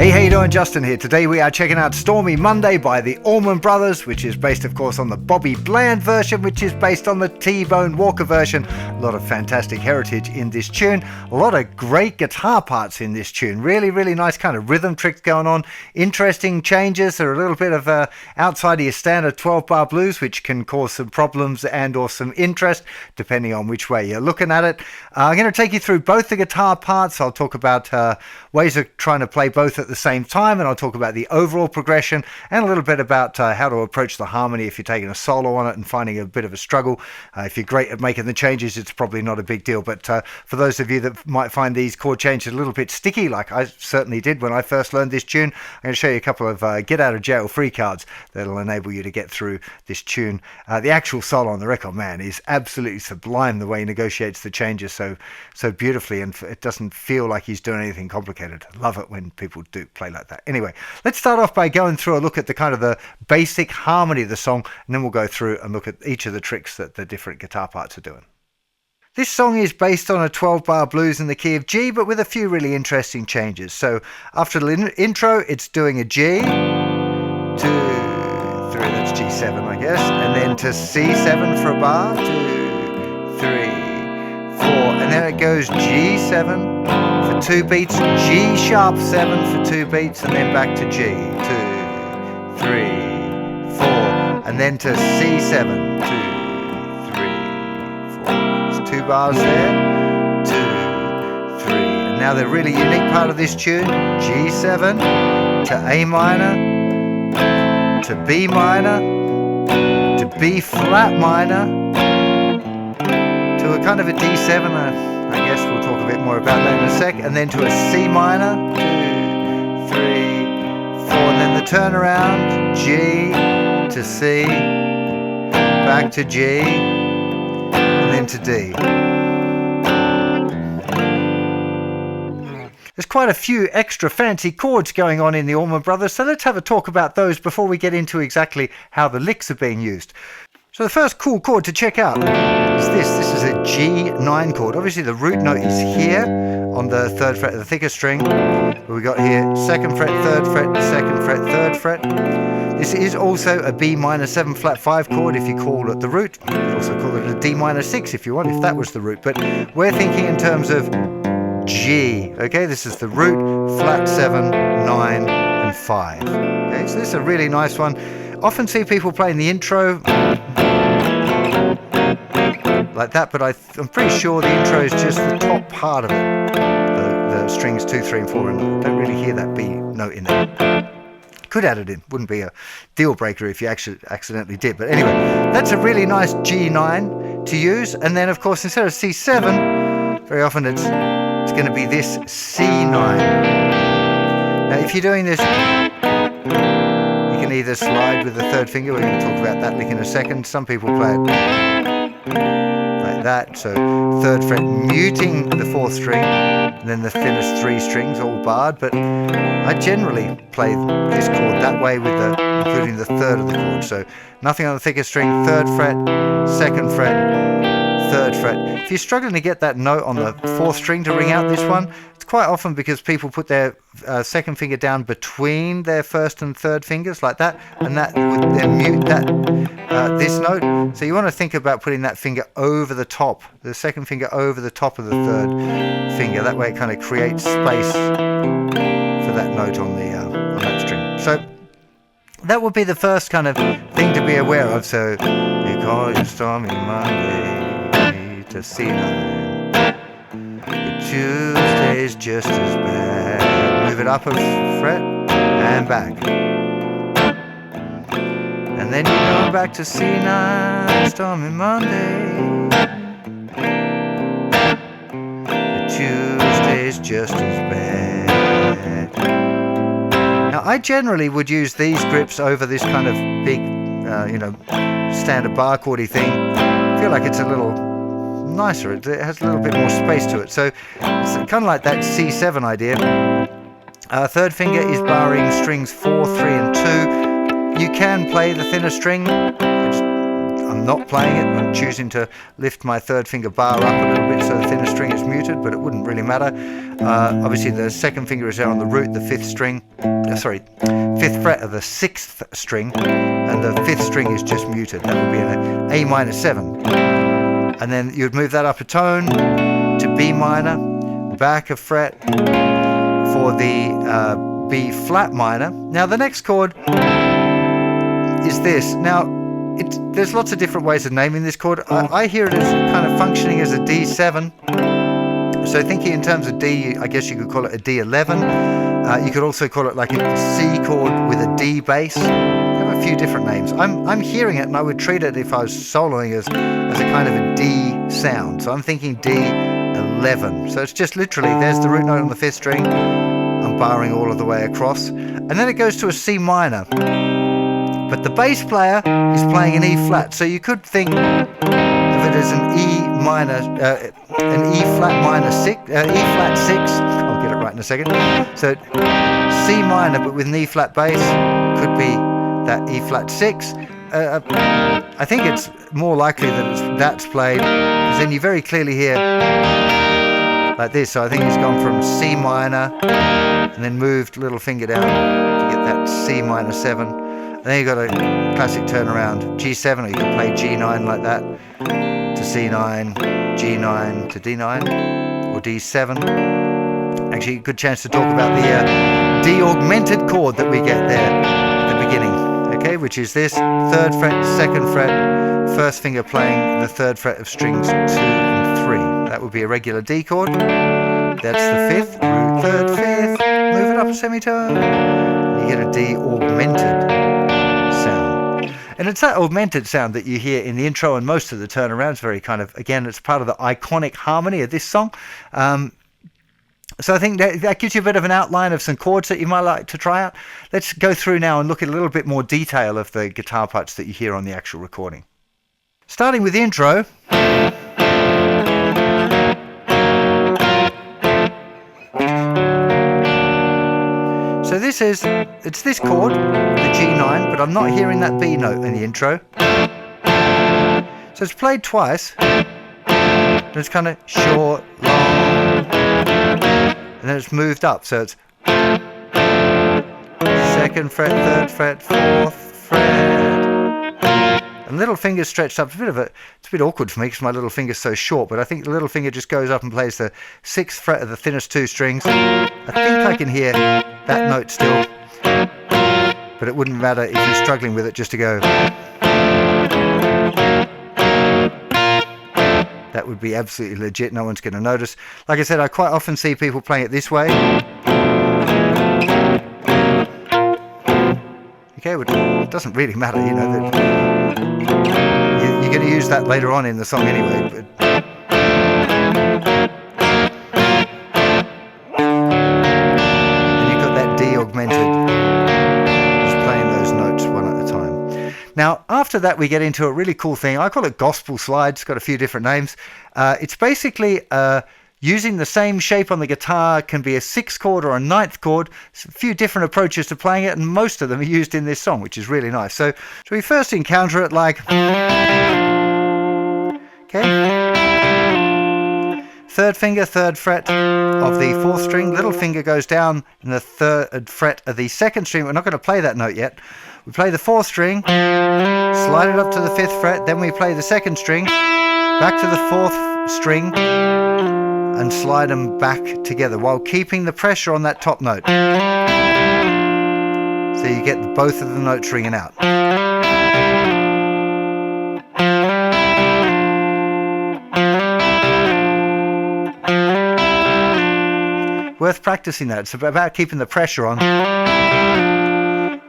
Hey, how you doing? Justin here. Today we are checking out Stormy Monday by the Allman Brothers, which is based, of course, on the Bobby Bland version, which is based on the T-Bone Walker version. A lot of fantastic heritage in this tune. A lot of great guitar parts in this tune. Really, really nice kind of rhythm tricks going on. Interesting changes. They're a little bit of outside of your standard 12-bar blues, which can cause some problems and or some interest, depending on which way you're looking at it. I'm going to take you through both the guitar parts. I'll talk about ways of trying to play both at the same time, and I'll talk about the overall progression and a little bit about how to approach the harmony if you're taking a solo on it and finding a bit of a struggle. If you're great at making the changes, it's probably not a big deal, but for those of you that might find these chord changes a little bit sticky, like I certainly did when I first learned this tune, I'm going to show you a couple of get out of jail free cards that'll enable you to get through this tune. The actual solo on the record, man, is absolutely sublime, the way he negotiates the changes so beautifully, and it doesn't feel like he's doing anything complicated. I love it when people do play like that. Anyway, let's start off by going through a look at the kind of the basic harmony of the song, and then we'll go through and look at each of the tricks that the different guitar parts are doing. This song is based on a 12-bar blues in the key of G, but with a few really interesting changes. So after the intro, it's doing a G, 2, 3, that's G7, I guess, and then to C7 for a bar, 2, 3, 4, and then it goes G7 for 2 beats, G sharp 7 for 2 beats, and then back to G, 2, 3, 4, and then to C7, 2, 3, 4. There's 2 bars there, 2, 3, and now the really unique part of this tune, G7 to A minor, to B minor, to B flat minor, to a kind of a D7, I guess we'll talk a bit more about that in a sec, and then to a C minor, 2, 3, 4, and then the turnaround, G to C, back to G, and then to D. There's quite a few extra fancy chords going on in the Allman Brothers, so let's have a talk about those before we get into exactly how the licks are being used. So the first cool chord to check out is this. This is a G9 chord. Obviously the root note is here on the 3rd fret of the thicker string. But we got here 2nd fret, 3rd fret, 2nd fret, 3rd fret. This is also a B minor 7 flat 5 chord if you call it the root. You could also call it a D minor 6 if you want, if that was the root. But we're thinking in terms of G. Okay, this is the root, flat 7, 9, and 5. Okay, so this is a really nice one. Often see people playing the intro like that, but I'm pretty sure the intro is just the top part of it. The strings 2, 3, and 4, and I don't really hear that B note in there. Could add it in, wouldn't be a deal breaker if you actually accidentally did. But anyway, that's a really nice G9 to use. And then, of course, instead of C7, very often it's going to be this C9. Now, if you're doing this, you can either slide with the 3rd finger. We're going to talk about that lick in a second. Some people play it like that, so 3rd fret muting the 4th string, and then the thinnest 3 strings all barred, but I generally play this chord that way with including the 3rd of the chord, so nothing on the thicker string, 3rd fret, 2nd fret, 3rd fret. If you're struggling to get that note on the 4th string to ring out this one, it's quite often because people put their 2nd finger down between their 1st and 3rd fingers like that, and that would then mute that this note. So you want to think about putting that finger over the top, the 2nd finger over the top of the 3rd finger. That way it kind of creates space for that note on that string. So that would be the first kind of thing to be aware of. So you call your Stormy Monday to C9. Tuesday's just as bad. Move it up a fret and back. And then you're going back to C9, Stormy Monday. Tuesday's just as bad. Now, I generally would use these grips over this kind of big, standard bar chordy thing. I feel like it's a little nicer. It has a little bit more space to it. So it's kind of like that C7 idea. 3rd finger is barring strings 4, 3, and 2. You can play the thinner string. I'm not playing it. I'm choosing to lift my third finger bar up a little bit so the thinner string is muted, but it wouldn't really matter. Obviously the second finger is there on the root, the fifth fret of the sixth string, and the fifth string is just muted. That would be an A minor 7. And then you'd move that up a tone to B minor, back a fret for the B flat minor. Now the next chord is this. Now there's lots of different ways of naming this chord. I hear it as kind of functioning as a D7. So thinking in terms of D, I guess you could call it a D11. You could also call it like a C chord with a D bass. There have a few different names. I'm hearing it, and I would treat it, if I was soloing, as a kind of a D sound. So I'm thinking D11. So it's just literally, there's the root note on the fifth string. I'm barring all of the way across. And then it goes to a C minor. But the bass player is playing an E flat. So you could think of it as an E minor, an E flat minor 6, E flat 6. I'll get it right in a second. So C minor, but with an E flat bass, could be that E flat 6. I think it's more likely that that's played, because then you very clearly hear like this. So I think it's gone from C minor and then moved little finger down to get that C minor 7. And then you've got a classic turnaround, G7, or you can play G9 like that to C9, G9 to D9, or D7. Actually, a good chance to talk about the D augmented chord that we get there at the beginning, okay, which is this, third fret, second fret, first finger playing the third fret of strings 2 and 3. That would be a regular D chord. That's the fifth, root, third, fifth, move it up a semitone, you get a D augmented. And it's that augmented sound that you hear in the intro and most of the turnarounds. Very kind of, again, it's part of the iconic harmony of this song. So I think that gives you a bit of an outline of some chords that you might like to try out. Let's go through now and look at a little bit more detail of the guitar parts that you hear on the actual recording. Starting with the intro. So it's this chord, the G9, but I'm not hearing that B note in the intro. So it's played twice. It's kind of short, long, and then it's moved up. So it's second fret, third fret, fourth fret. And little finger stretched up. It's a bit awkward for me because my little finger's so short, but I think the little finger just goes up and plays the sixth fret of the thinnest two strings. I think I can hear that note still, but it wouldn't matter if you're struggling with it just to go. That would be absolutely legit, no one's going to notice. Like I said, I quite often see people playing it this way. Okay, but it doesn't really matter, you know. You're going to use that later on in the song anyway. But and you've got that D augmented, just playing those notes one at a time. Now, after that, we get into a really cool thing. I call it gospel slide. It's got a few different names. It's basically using the same shape on the guitar, can be a sixth chord or a ninth chord. It's a few different approaches to playing it, and most of them are used in this song, which is really nice. So we first encounter it like, okay, third finger, third fret of the fourth string, little finger goes down in the third fret of the second string. We're not going to play that note yet. We play the fourth string, slide it up to the fifth fret, then we play the second string, back to the fourth string, and slide them back together while keeping the pressure on that top note. So you get both of the notes ringing out. Worth practicing that. It's about keeping the pressure on.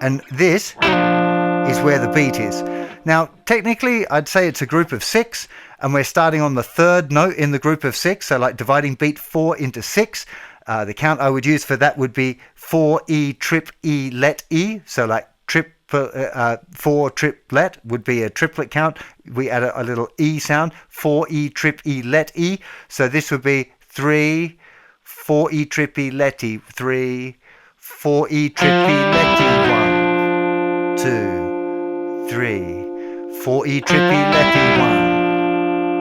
And this is where the beat is. Now, technically, I'd say it's a group of 6, and we're starting on the third note in the group of 6, so like dividing beat 4 into 6. The count I would use for that would be 4E, trip E, let E, so like 4 triplet would be a triplet count. We add a little E sound, 4E, trip E, let E, so this would be 3, 4E, trip E, let E, 3, 4E, trip E, let E, 1, 2, 3, 4 E trippy letty,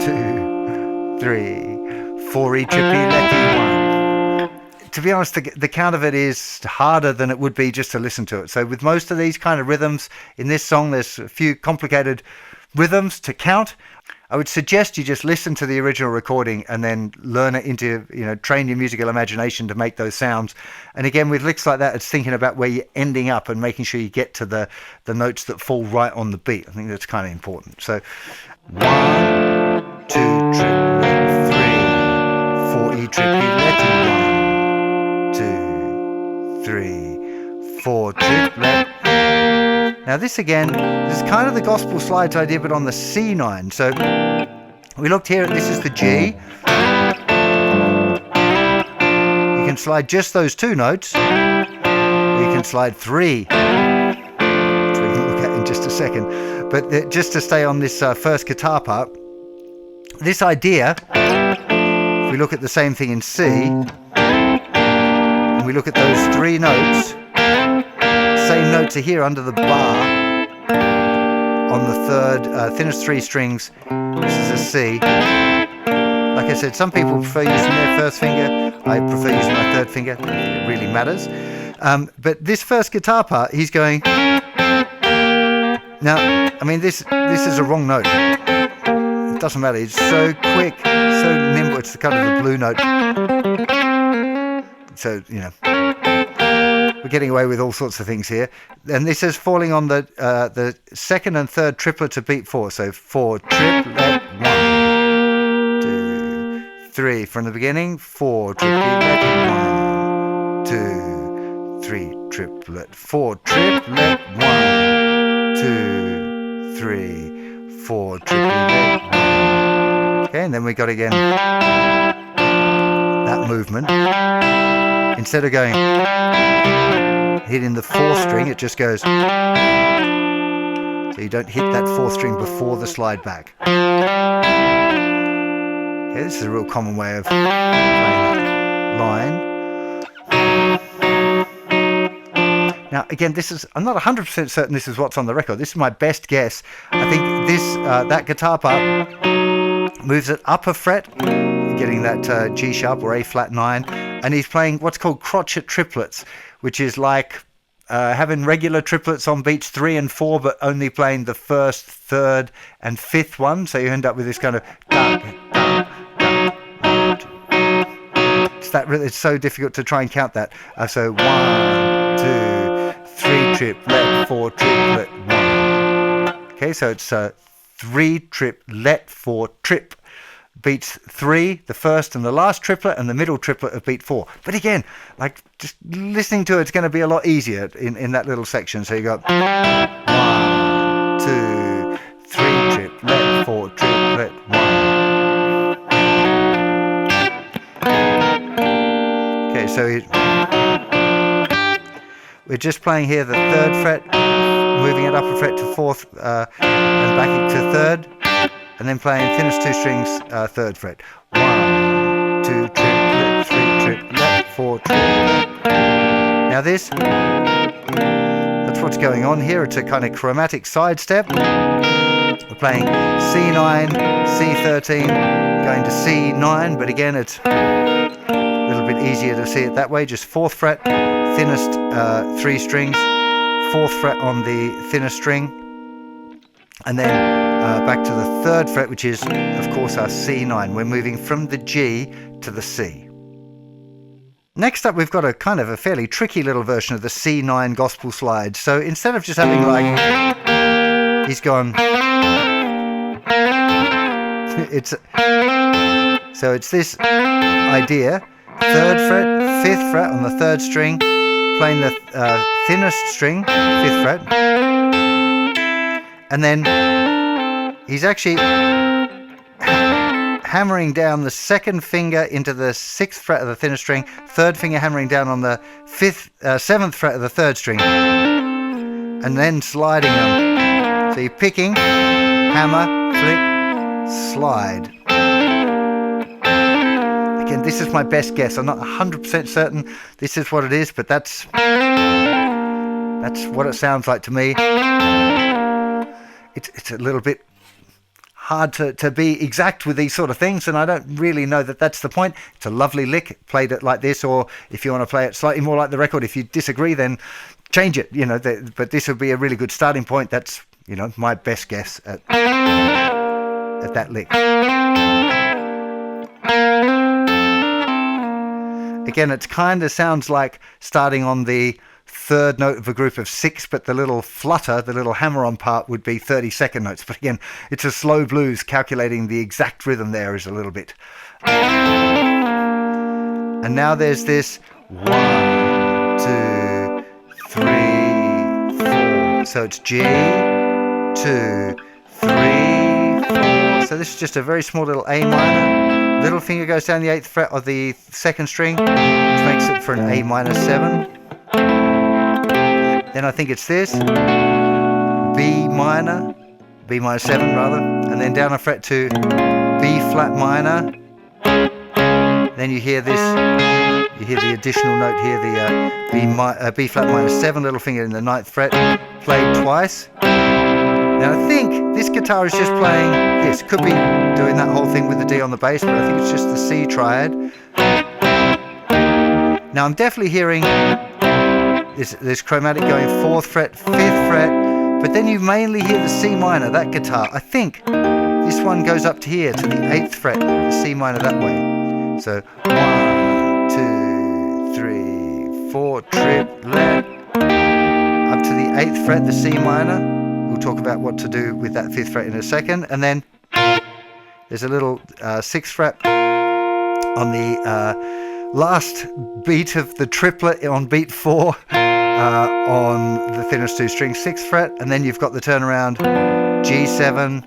1, 2, 3, 4 E trippy letty, 1. To be honest, the count of it is harder than it would be just to listen to it. So with most of these kind of rhythms in this song, there's a few complicated rhythms to count. I would suggest you just listen to the original recording and then learn it into, train your musical imagination to make those sounds. And again, with licks like that, it's thinking about where you're ending up and making sure you get to the notes that fall right on the beat. I think that's kind of important. So 1, 2, triplet, 3, 4 E trippy letty, 1, 2, 3, 4 triplet. Now this again, this is kind of the gospel slides idea, but on the C9. So we looked here, this is the G. You can slide just those 2 notes, or you can slide 3, which we can look at in just a second. But just to stay on this first guitar part, this idea, if we look at the same thing in C, and we look at those 3 notes, same notes are here under the bar on the third, thinnest 3 strings. This is a C. Like I said, some people prefer using their first finger. I prefer using my third finger. I think it really matters. But this first guitar part, he's going. Now, I mean, this is a wrong note. It doesn't matter. It's so quick, so nimble. It's kind of the blue note. So, we're getting away with all sorts of things here. And this is falling on the second and third triplets of beat 4. So 4 triplet, 1, 2, 3. From the beginning, 4 triplet, 1, 2, 3 triplet, 4 triplet, 1, 2, 3, 4 triplet, 1. Okay, and then we got again that movement. Instead of going hitting the 4th string, it just goes. So you don't hit that 4th string before the slide back. Okay, this is a real common way of playing that line. Now, again, I'm not 100% certain this is what's on the record. This is my best guess. I think that guitar part moves it up a fret, getting that G sharp or A flat 9, and he's playing what's called crotchet triplets, which is like having regular triplets on beats 3 and 4, but only playing the 1st, 3rd, and 5th one. So you end up with this kind of. It's so difficult to try and count that. So 1, 2, 3 triplet, 4 triplet, 1. Okay, so it's 3 triplet, 4 trip. Beats 3, the first and the last triplet, and the middle triplet of beat 4. But again, like just listening to it's going to be a lot easier in that little section. So you got 1, 2, 3 triplet, 4 triplet, 1. Okay, so we're just playing here the 3rd fret, moving it up a fret to 4th, and back to 3rd. And then playing thinnest 2 strings, 3rd fret. 1, 2 triplet, 3 triplet, 4 triplet. Now that's what's going on here. It's a kind of chromatic sidestep. We're playing C9, C13, going to C9, but again it's a little bit easier to see it that way. Just 4th fret, thinnest 3 strings, 4th fret on the thinnest string, and then back to the 3rd fret, which is, of course, our C9. We're moving from the G to the C. Next up, we've got a kind of a fairly tricky little version of the C9 gospel slide. So instead of just having like, he's gone. It's this idea: 3rd fret, 5th fret on the 3rd string, playing the thinnest string, 5th fret. And then he's actually hammering down the 2nd finger into the 6th fret of the thinnest string, 3rd finger hammering down on the 7th fret of the 3rd string, and then sliding them. So you're picking, hammer, flick, slide. Again, this is my best guess. I'm not 100% certain this is what it is, but that's what it sounds like to me. it's a little bit hard to be exact with these sort of things, and I don't really know that that's the point. It's a lovely lick, played it like this, or if you want to play it slightly more like the record, if you disagree, then change it, you know, but this would be a really good starting point. That's, you know, my best guess at that lick. Again, it kind of sounds like starting on the third note of a group of 6, but the little flutter, the little hammer-on part would be 32nd notes. But again, it's a slow blues. Calculating the exact rhythm there is a little bit. And now there's this 1, 2, 3, 4. So it's G, 2, 3, 4. So this is just a very small little A minor. Little finger goes down the 8th fret of the 2nd string, which makes it for an A minor 7. Then I think it's this, B minor 7 rather, and then down a fret to B flat minor. Then you hear this, you hear the additional note here, the B flat minor 7, little finger in the 9th fret, played twice. Now I think this guitar is just playing this, could be doing that whole thing with the D on the bass, but I think it's just the C triad. Now I'm definitely hearing this chromatic going 4th fret, 5th fret, but then you mainly hear the C minor, that guitar. I think this one goes up to here, to the 8th fret, the C minor that way. So 1, 2, 3, 4, triplet, up to the 8th fret, the C minor. We'll talk about what to do with that 5th fret in a second. And then there's a little 6th fret on the last beat of the triplet on beat 4 on the thinnest 2 strings, 6th fret, and then you've got the turnaround G7,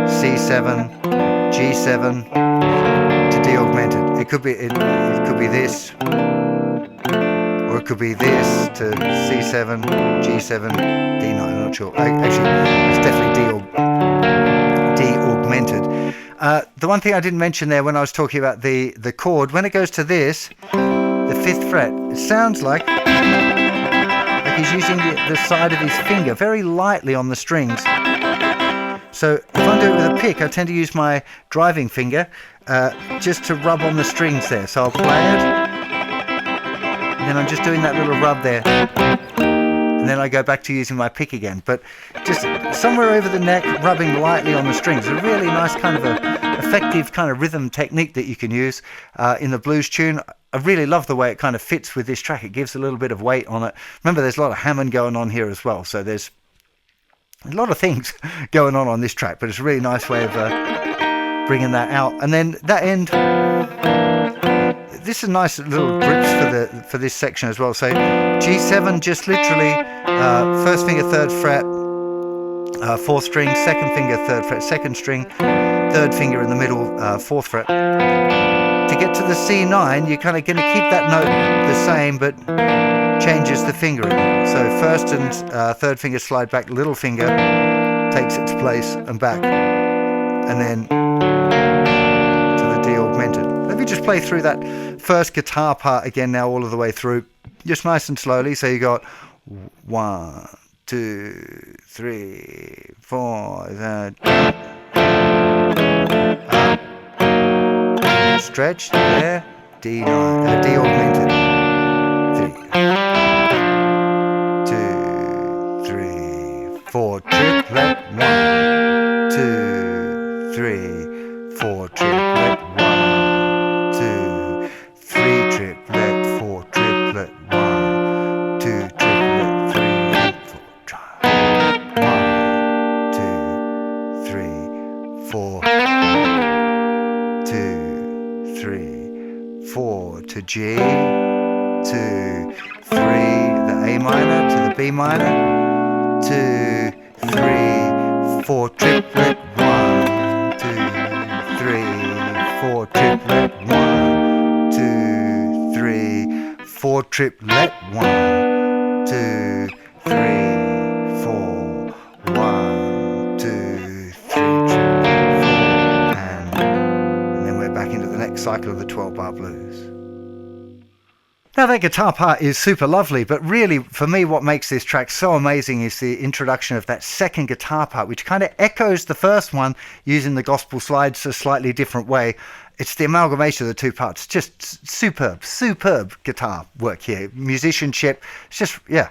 C7, G7 to D augmented. It could be this, or it could be this to C7, G7, D9. I'm not sure. Actually, it's definitely D augmented. The one thing I didn't mention there when I was talking about the chord, when it goes to this, the 5th fret, it sounds like he's using the side of his finger very lightly on the strings. So if I do it with a pick, I tend to use my driving finger just to rub on the strings there. So I'll play it, and then I'm just doing that little rub there. And then I go back to using my pick again, but just somewhere over the neck, rubbing lightly on the strings. A really nice kind of a effective kind of rhythm technique that you can use in the blues tune. I really love the way it kind of fits with this track. It gives a little bit of weight on it. Remember, there's a lot of Hammond going on here as well, so there's a lot of things going on this track, but it's a really nice way of bringing that out. And then that end, this is nice little grips for this section as well. So G7, just literally 1st finger 3rd fret, 4th string, 2nd finger 3rd fret, 2nd string, 3rd finger in the middle, 4th fret. To get to the C9, you're kind of going to keep that note the same, but changes the fingering. So 1st and 3rd finger slide back, little finger takes its place and back, and then to the D augmented. Let me just play through that first guitar part again now, all of the way through, just nice and slowly. So you got 1, 2, 3, 4, stretch there, D augmented, 3, 2, 3, 4, triplet, 1, 2, 3, 4, triplet, 1, 2, 3, triplet, 4, triplet, 1, 2, triplet, 3, 4, 1, 2, 3, 4, 2, 3, 4 to G, 2, 3, the A minor to the B minor, 2, 3, 4, triplet, 1, 2, 3, 4, triplet, 1, 2, 3, 4, triplet, 1, 2, 3, 4, 1, 2, 3, triplet, 4, and then we're back into the next cycle of the 12-bar blues. Now that guitar part is super lovely, but really for me what makes this track so amazing is the introduction of that second guitar part, which kind of echoes the first one using the gospel slides a slightly different way. It's the amalgamation of the two parts. Just superb guitar work here. Musicianship, it's just, yeah,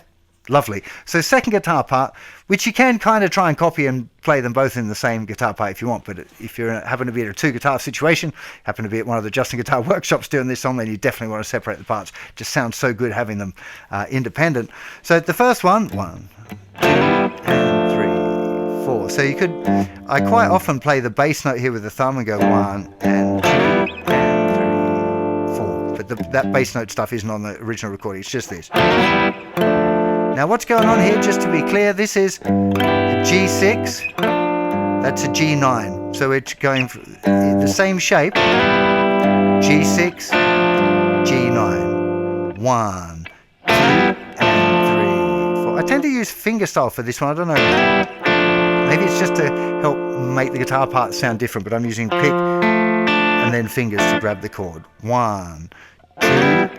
lovely. So second guitar part, which you can kind of try and copy and play them both in the same guitar part if you want, but if you're happen to be in a two guitar situation, happen to be at one of the JustinGuitar workshops doing this song, then you definitely want to separate the parts. It just sounds so good having them independent. So the first one, 1, 2, and 3, 4. So you could, I quite often play the bass note here with the thumb and go 1 and 2 and 3, 4. But that bass note stuff isn't on the original recording, it's just this. Now what's going on here, just to be clear, this is a G6, that's a G9. So it's going the same shape, G6, G9, 1, 2, and 3, 4. I tend to use fingerstyle for this one, I don't know. Maybe it's just to help make the guitar part sound different, but I'm using pick and then fingers to grab the chord. 1, 2, and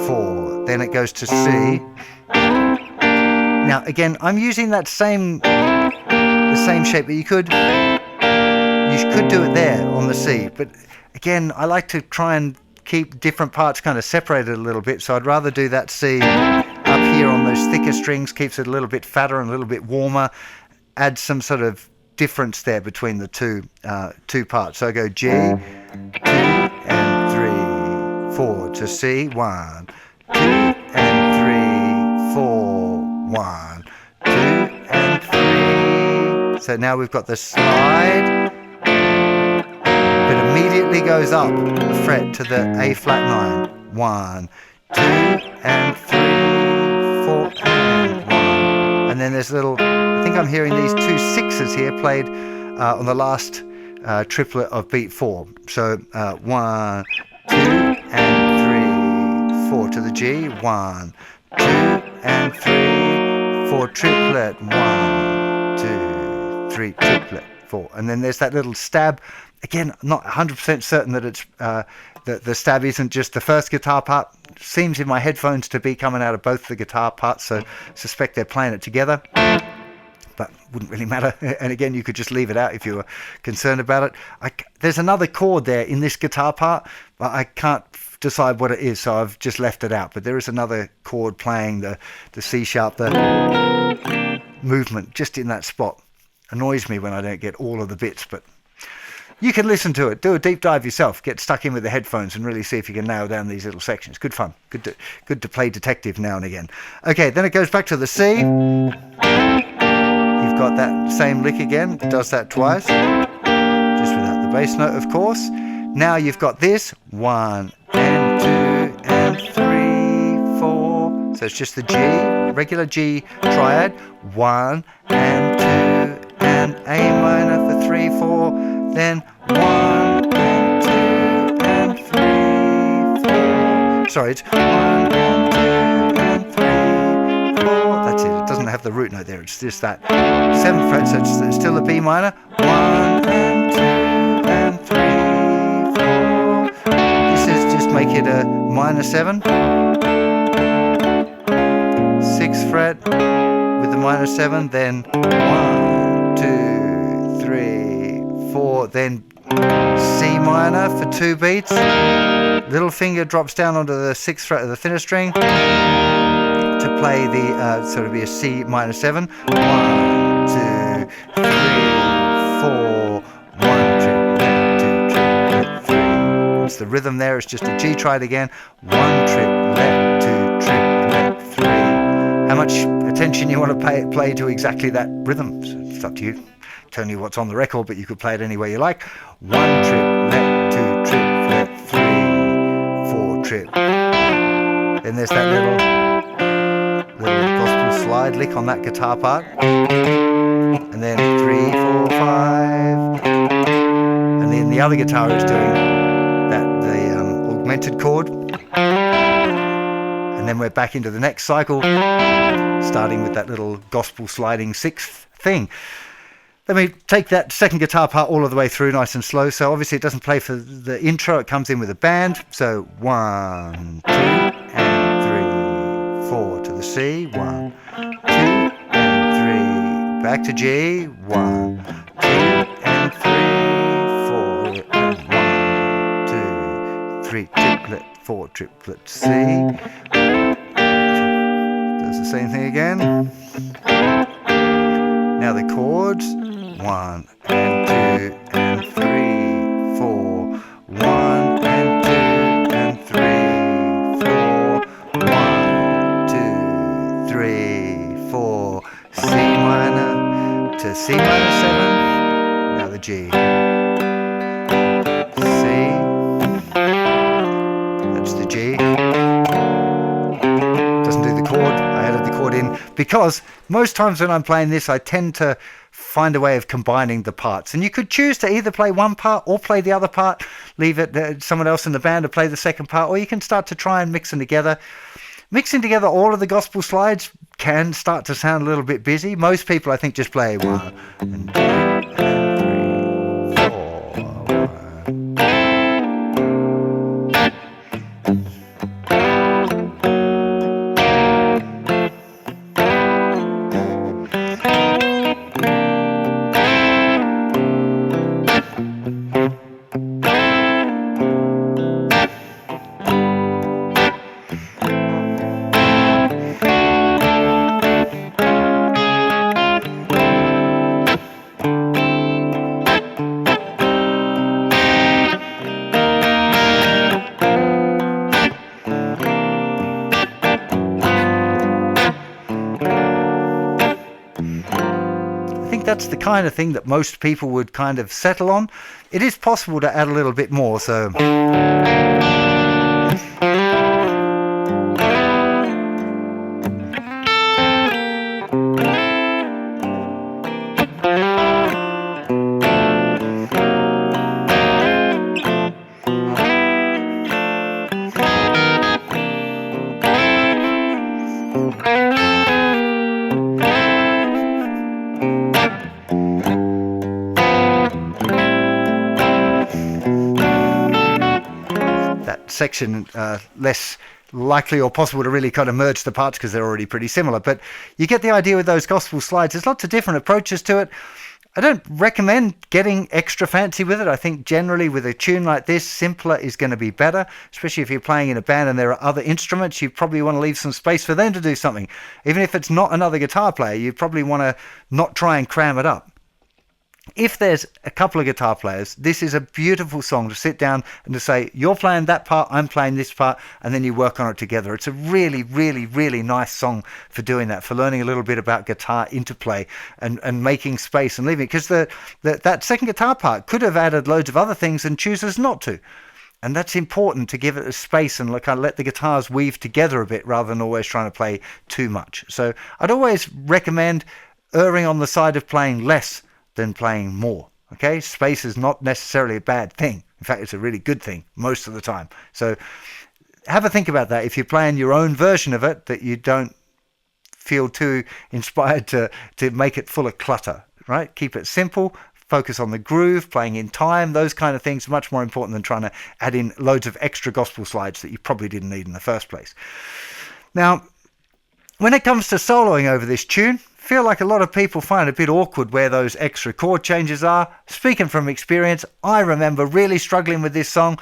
3, 4. Then it goes to C. Now again, I'm using that the same shape, but you could do it there on the C. But again, I like to try and keep different parts kind of separated a little bit, so I'd rather do that C up here on those thicker strings, keeps it a little bit fatter and a little bit warmer, add some sort of difference there between the two parts. So I go G, 2 and 3, 4 to C, 1, 2 and 3, 4, 1, 2 and 3. So now we've got the slide. It immediately goes up a fret to the A flat 9. 1, 2 and 3, 4 and 1. And then there's a little, I think I'm hearing these two sixes here played on the last triplet of beat 4. So 1, 2 and 3, 4 to the G. 1, 2 and 3, 4 triplet. 1, 2, 3 triplet, 4. And then there's that little stab. Again, I'm not 100% certain that it's the stab isn't just the first guitar part. Seems in my headphones to be coming out of both the guitar parts, so suspect they're playing it together. But wouldn't really matter. And again, you could just leave it out if you were concerned about it. There's another chord there in this guitar part, but I can't decide what it is, so I've just left it out. But there is another chord playing the C sharp, the movement just in that spot. Annoys me when I don't get all of the bits, but you can listen to it. Do a deep dive yourself. Get stuck in with the headphones and really see if you can nail down these little sections. Good fun. Good to play detective now and again. Okay, then it goes back to the C. You've got that same lick again. It does that twice. Just without the bass note, of course. Now you've got this. 1 and 2 and 3, 4. So it's just the G, regular G triad. 1 and 2 and A minor for 3, 4. Then 1 and 2 and 3, 4. Sorry, it's 1 and 2 and 3, 4. That's it. It doesn't have the root note there. It's just that 7th fret, so it's still a B minor. 1 and 2 and 3, 4. This is just make it a minor 7. 6th fret with the minor 7. Then 1, 2, 3, 4. Then C minor for 2 beats. Little finger drops down onto the 6th fret of the thinner string to play the sort of be a C minor 7. 1, 2, 3, 4. 1 triplet, 2 triplet, 3. What's the rhythm there? It's just a G triad again. 1 triplet, 2 triplet, 3. How much attention you want to play to exactly that rhythm? It's up to you. Telling you what's on the record, but you could play it any way you like. 1 triplet, 2 triplet, 3, 4 trip. Then there's that little gospel slide lick on that guitar part. And then 3, 4, 5. And then the other guitar is doing the augmented chord. And then we're back into the next cycle, starting with that little gospel sliding 6th thing. Let me take that second guitar part all of the way through nice and slow. So obviously it doesn't play for the intro, it comes in with a band. So 1, 2 and 3, 4 to the C, 1, 2 and 3, back to G, 1, 2 and 3, 4, and 1, 2, 3, triplet, 4, triplet C. Does the same thing again. Now the chords, 1 and 2 and 3, 4, 1 and 2 and 3, 4, 1, 2, 3, 4, C minor to C minor 7, now the G, C, that's the G, doesn't do the chord, I added the chord in, because most times when I'm playing this I tend to find a way of combining the parts, and you could choose to either play one part or play the other part, leave it someone else in the band to play the second part, or you can start to try and mix them together. Mixing together all of the gospel slides can start to sound a little bit busy. Most people I think just play 1 and 2 and 3, 4, 1. That's the kind of thing that most people would kind of settle on. It is possible to add a little bit more, so section less likely or possible to really kind of merge the parts because they're already pretty similar, but you get the idea with those gospel slides. There's lots of different approaches to it. I don't recommend getting extra fancy with it. I think generally with a tune like this, simpler is going to be better, especially if you're playing in a band and there are other instruments. You probably want to leave some space for them to do something. Even if it's not another guitar player, you probably want to not try and cram it up. If there's a couple of guitar players, this is a beautiful song to sit down and to say, you're playing that part, I'm playing this part, and then you work on it together. It's a really, really, really nice song for doing that, for learning a little bit about guitar interplay and making space and leaving it. Because that second guitar part could have added loads of other things and chooses not to. And that's important, to give it a space and kind of let the guitars weave together a bit rather than always trying to play too much. So I'd always recommend erring on the side of playing less than playing more. Okay, space is not necessarily a bad thing. In fact, it's a really good thing most of the time. So have a think about that. If you're playing your own version of it, that you don't feel too inspired to make it full of clutter, right? Keep it simple, focus on the groove, playing in time, those kind of things are much more important than trying to add in loads of extra gospel slides that you probably didn't need in the first place. Now, when it comes to soloing over this tune, I feel like a lot of people find it a bit awkward where those extra chord changes are. Speaking from experience, I remember really struggling with this song.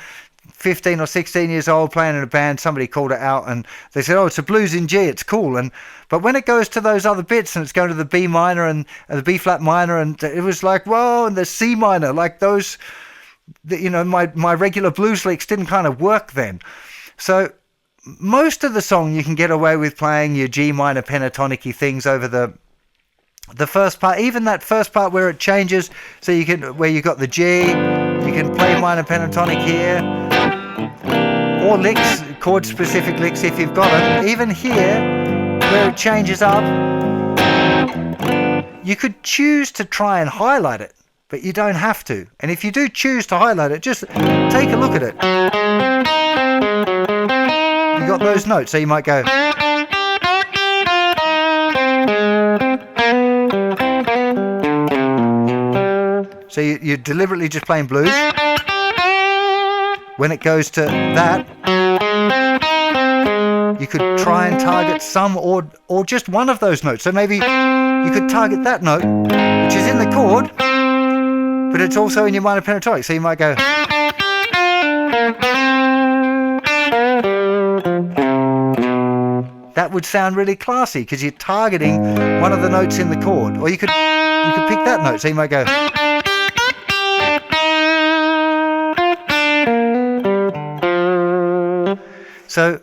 15 or 16 years old, playing in a band, somebody called it out and they said, oh, it's a blues in G, it's cool. But when it goes to those other bits and it's going to the B minor and the B flat minor, and it was like, whoa, and the C minor, like those, my regular blues licks didn't kind of work then. So most of the song you can get away with playing your G minor pentatonic-y things over the first part, even that first part where it changes, so where you got the G, you can play minor pentatonic here, or licks, chord specific licks if you've got it. Even here, where it changes up, you could choose to try and highlight it, but you don't have to. And if you do choose to highlight it, just take a look at it. You got those notes, so you might go, So you're deliberately just playing blues. When it goes to that, you could try and target some or just one of those notes. So maybe you could target that note, which is in the chord, but it's also in your minor pentatonic. So you might go. That would sound really classy because you're targeting one of the notes in the chord. Or you could pick that note. So you might go. So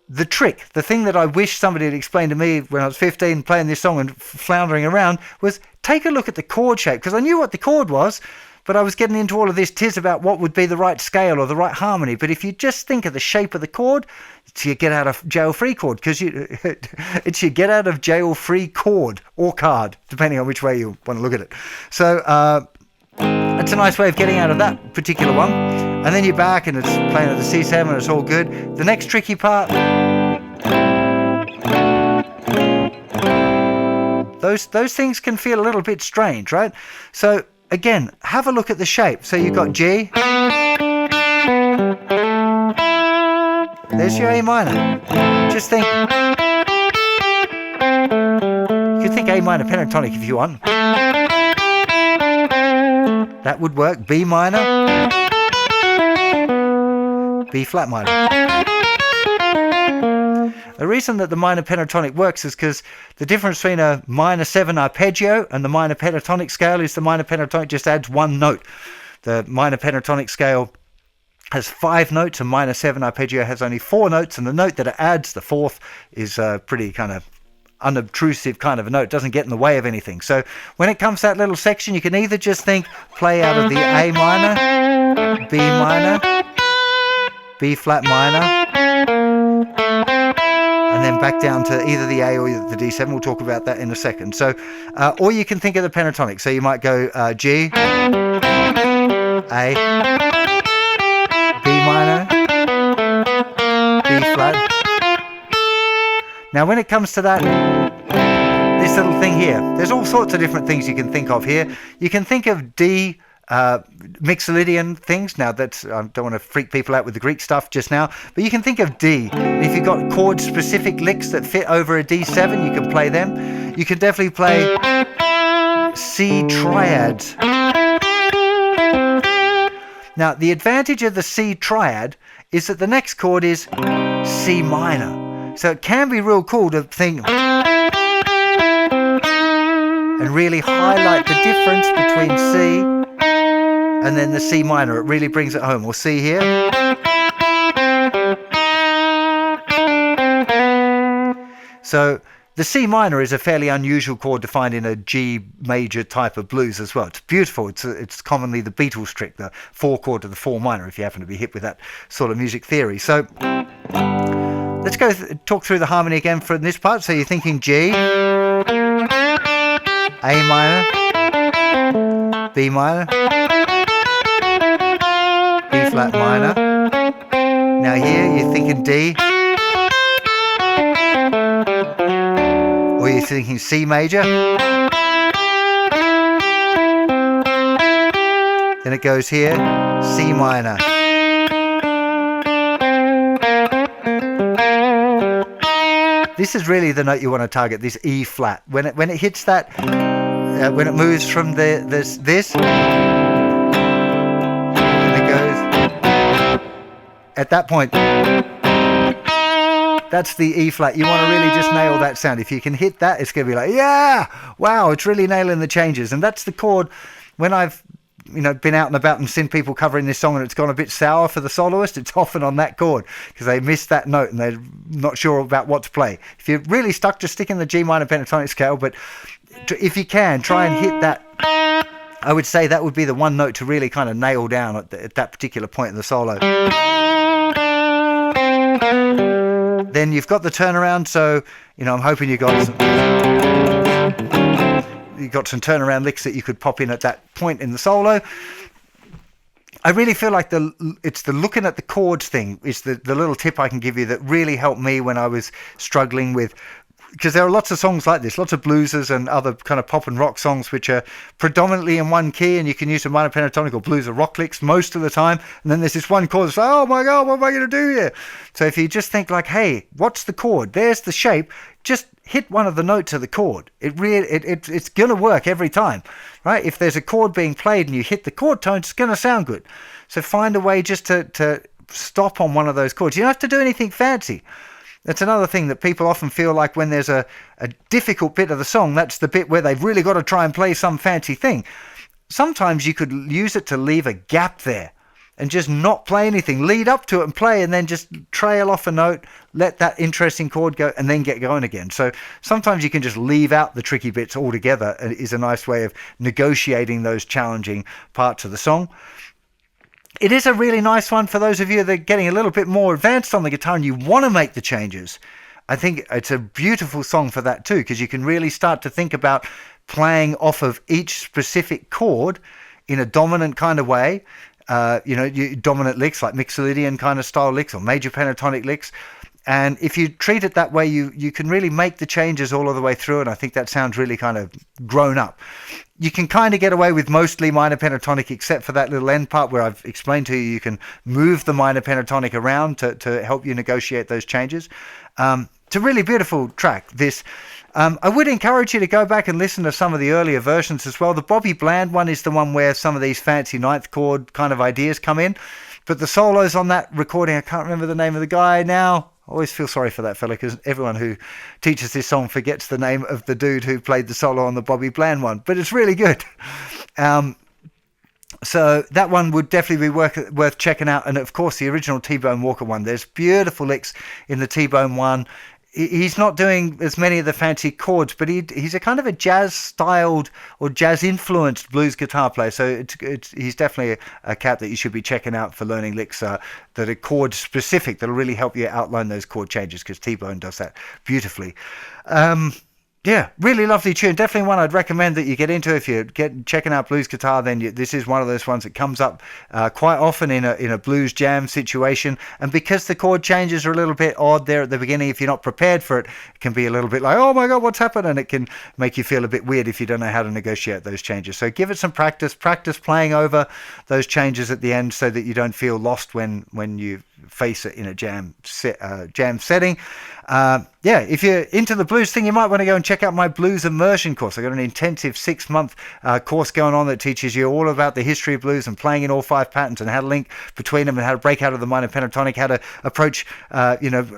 the trick, the thing that I wish somebody had explained to me when I was 15 playing this song and floundering around, was take a look at the chord shape, because I knew what the chord was, but I was getting into all of this tiz about what would be the right scale or the right harmony. But if you just think of the shape of the chord, it's your get out of jail free chord, because it's your get out of jail free chord or card, depending on which way you want to look at it. So it's a nice way of getting out of that particular one. And then you're back and it's playing at the C7 and it's all good. The next tricky part, those things can feel a little bit strange, right? So again, have a look at the shape. So you've got G. There's your A minor. Just think. You could think A minor pentatonic if you want. That would work. B minor. B flat minor. The reason that the minor pentatonic works is because the difference between a minor 7 arpeggio and the minor pentatonic scale is the minor pentatonic just adds one note. The minor pentatonic scale has 5 notes and minor 7 arpeggio has only 4 notes, and the note that it adds, the 4th, is a pretty kind of unobtrusive kind of a note. It doesn't get in the way of anything. So when it comes to that little section, you can either just think play out of the A minor, B minor, B flat minor, and then back down to either the A or the D7. We'll talk about that in a second. So, or you can think of the pentatonic. So you might go G, A, B minor, B flat. Now when it comes to that, this little thing here, there's all sorts of different things you can think of here. You can think of D, Mixolydian things. Now that's, I don't want to freak people out with the Greek stuff just now, but you can think of D. If you've got chord specific licks that fit over a D7, you can play them. You can definitely play C triads. Now the advantage of the C triad is that the next chord is C minor. So it can be real cool to think and really highlight the difference between C and then the C minor. It really brings it home. We'll see here. So the C minor is a fairly unusual chord to find in a G major type of blues as well. It's beautiful. It's commonly the Beatles trick, the 4 chord to the 4 minor, if you happen to be hip with that sort of music theory. So let's go talk through the harmony again for this part. So you're thinking G, A minor, B minor, B flat minor. Now here you're thinking D, or you're thinking C major. Then it goes here, C minor. This is really the note you want to target, this E flat. When it hits that, when it moves from this, and it goes at that point, that's the E flat. You want to really just nail that sound. If you can hit that, it's going to be like, yeah, wow, it's really nailing the changes. And that's the chord. When I've been out and about and seen people covering this song and it's gone a bit sour for the soloist, it's often on that chord because they missed that note and they're not sure about what to play. If you're really stuck, just stick in the G minor pentatonic scale, but if you can, try and hit that. I would say that would be the one note to really kind of nail down at that particular point in the solo. Then you've got the turnaround, so I'm hoping you got some turnaround licks that you could pop in at that point in the solo. I really feel like it's the looking at the chords thing is the little tip I can give you that really helped me when I was struggling with because there are lots of songs like this, lots of bluesers and other kind of pop and rock songs which are predominantly in one key, and you can use a minor pentatonic or blues or rock licks most of the time, and then there's this one chord that's like, oh my god, what am I going to do here? So if you just think like, hey, what's the chord? There's the shape. Just hit one of the notes of the chord. It's going to work every time, right? If there's a chord being played and you hit the chord tone, it's going to sound good. So find a way just to stop on one of those chords. You don't have to do anything fancy. That's another thing that people often feel like when there's a difficult bit of the song, that's the bit where they've really got to try and play some fancy thing. Sometimes you could use it to leave a gap there and just not play anything. Lead up to it and play, and then just trail off a note, let that interesting chord go, and then get going again. So sometimes you can just leave out the tricky bits altogether. It is a nice way of negotiating those challenging parts of the song. It is a really nice one for those of you that are getting a little bit more advanced on the guitar and you want to make the changes. I think it's a beautiful song for that too, because you can really start to think about playing off of each specific chord in a dominant kind of way. Dominant licks like Mixolydian kind of style licks or major pentatonic licks. And if you treat it that way, you can really make the changes all of the way through. And I think that sounds really kind of grown up. You can kind of get away with mostly minor pentatonic, except for that little end part where I've explained to you can move the minor pentatonic around to help you negotiate those changes. It's a really beautiful track, this. I would encourage you to go back and listen to some of the earlier versions as well. The Bobby Bland one is the one where some of these fancy ninth chord kind of ideas come in. But the solos on that recording, I can't remember the name of the guy now. I always feel sorry for that fella because everyone who teaches this song forgets the name of the dude who played the solo on the Bobby Bland one. But it's really good. So that one would definitely be worth checking out. And of course, the original T-Bone Walker one. There's beautiful licks in the T-Bone one. He's not doing as many of the fancy chords, but he's a kind of a jazz-styled or jazz-influenced blues guitar player. So he's definitely a cat that you should be checking out for learning licks that are chord-specific. That'll really help you outline those chord changes because T-Bone does that beautifully. Yeah, really lovely tune. Definitely one I'd recommend that you get into if you're checking out blues guitar. Then this is one of those ones that comes up quite often in a blues jam situation. And because the chord changes are a little bit odd there at the beginning, if you're not prepared for it, it can be a little bit like, oh my god, what's happened? And it can make you feel a bit weird if you don't know how to negotiate those changes. So give it some practice playing over those changes at the end so that you don't feel lost when you face it in a jam setting. If you're into the blues thing, you might want to go and check out my blues immersion course. I've got an intensive 6-month course going on that teaches you all about the history of blues and playing in all 5 patterns and how to link between them and how to break out of the minor pentatonic, how to approach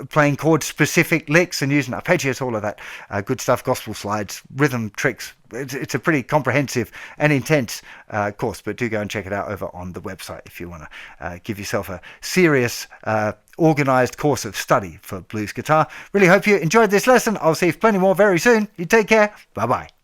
playing chord specific licks and using arpeggios, all of that good stuff, gospel slides, rhythm tricks. It's a pretty comprehensive and intense course, but do go and check it out over on the website if you want to give yourself a serious organized course of study for blues guitar. Really hope you enjoyed this lesson. I'll see you plenty more very soon. You take care. Bye bye.